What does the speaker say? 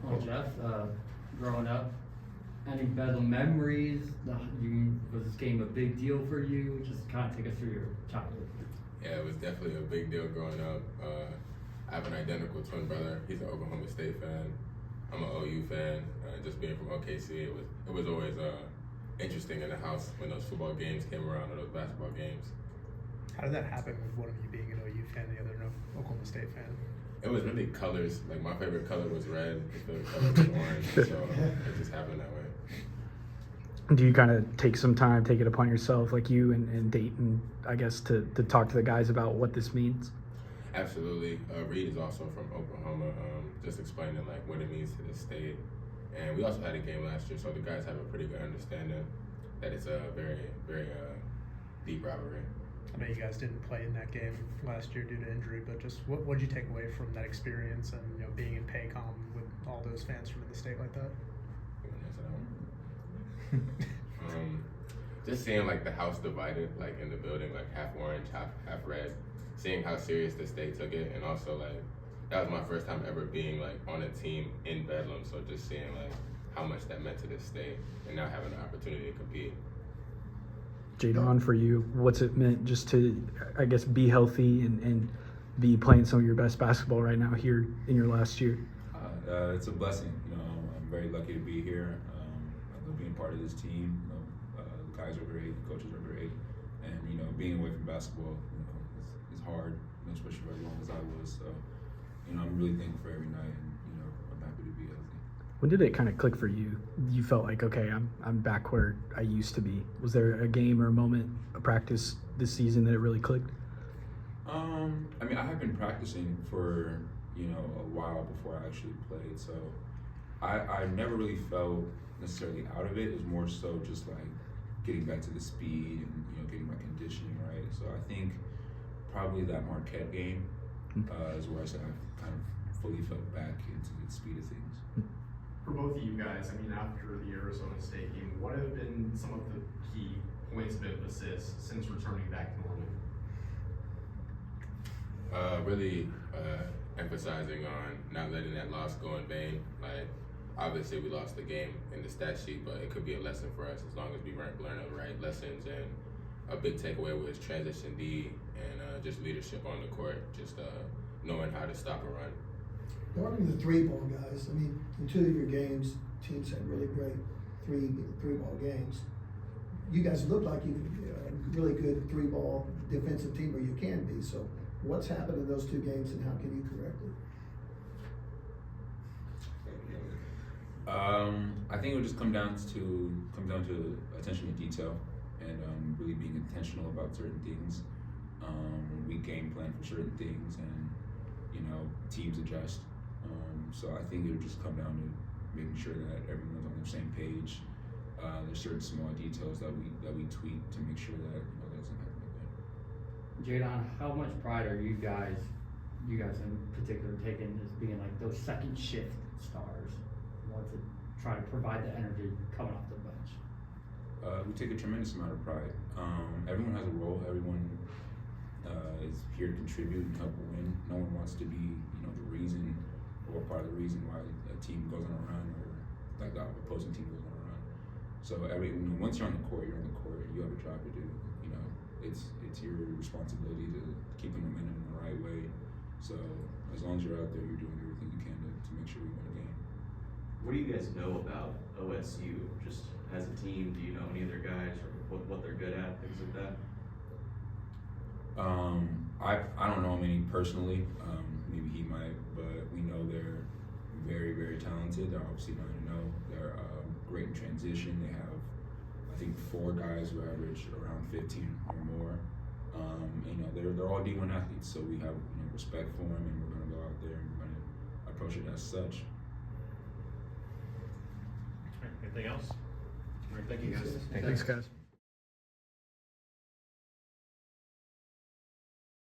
Well, Jeff, growing up, any Bedlam memories? Was this game a big deal for you? Just kind of take us through your childhood. Yeah, it was definitely a big deal growing up. I have an identical twin brother. He's an Oklahoma State fan. I'm an OU fan. Just being from OKC, it was always interesting in the house when those football games came around or those basketball games. How did that happen with one of you being an OU fan, the other an Oklahoma State fan? It was really colors. Like my favorite color was red. His favorite color was orange. So it just happened that way. Do you kind of take it upon yourself, like you and Dayton, I guess, to talk to the guys about what this means? Absolutely. Reed is also from Oklahoma, just explaining like what it means to the state. And we also had a game last year, so the guys have a pretty good understanding that it's a very, very deep rivalry. I know you guys didn't play in that game last year due to injury, but just what did you take away from that experience and being in Paycom with all those fans from the state like that? Just seeing like the house divided, like in the building, like half orange, half red. Seeing how serious the state took it, and also like that was my first time ever being like on a team in Bedlam. So just seeing like how much that meant to the state, and now having the opportunity to compete. Jadon, for you, what's it meant just to, I guess, be healthy and be playing some of your best basketball right now here in your last year? It's a blessing. I'm very lucky to be here. I love being part of this team. The guys are great, the coaches are great, and being away from basketball, is hard, especially for as long as I was. So, I'm really thankful for every night, and I'm happy to be healthy. When did it kind of click for you? You felt like, okay, I'm back where I used to be. Was there a game or a moment, a practice this season that it really clicked? I have been practicing for a while before I actually played, so I never really felt necessarily out of it. It was more so just like getting back to the speed and getting my conditioning right. So I think probably that Marquette game is where I said I kind of fully fell back into the speed of things. For both of you guys, after the Arizona State game, what have been some of the key points of emphasis since returning back to Norman? Really emphasizing on not letting that loss go in vain. Like, obviously we lost the game in the stat sheet, but it could be a lesson for us as long as we learn the right lessons. And a big takeaway was transition D and just leadership on the court, just knowing how to stop a run. Regarding the three-ball guys, in two of your games, teams had really great three-ball games. You guys look like you could be a really good three-ball defensive team, or you can be. So, what's happened in those two games, and how can you correct it? I think it would just come down to attention to detail and really being intentional about certain things. We game plan for certain things, and teams adjust. So I think it would just come down to making sure that everyone's on the same page. There's certain small details that we tweak to make sure that that doesn't happen again. Jadon, how much pride are you guys in particular taking as being like those second shift stars? Want to try to provide the energy coming off the bench? We take a tremendous amount of pride. Everyone has a role. Everyone is here to contribute and help win. No one wants to be, the reason or part of the reason why a team goes on a run or like the opposing team goes on a run. So once you're on the court, you're on the court. You have a job to do. It's your responsibility to keep the momentum in the right way. So as long as you're out there, you're doing everything you can to make sure you win a game. What do you guys know about OSU? Just as a team, do you know any of their guys or what they're good at, things like that? I don't know him any personally. Maybe he might, but we know they're very, very talented. They're obviously 9-0. They're great in transition. They have, I think, 4 guys who average around 15 or more. They're all D1 athletes, so we have respect for them, and we're going to go out there and we're going to approach it as such. Anything else? All right, thank you guys. Thanks, guys.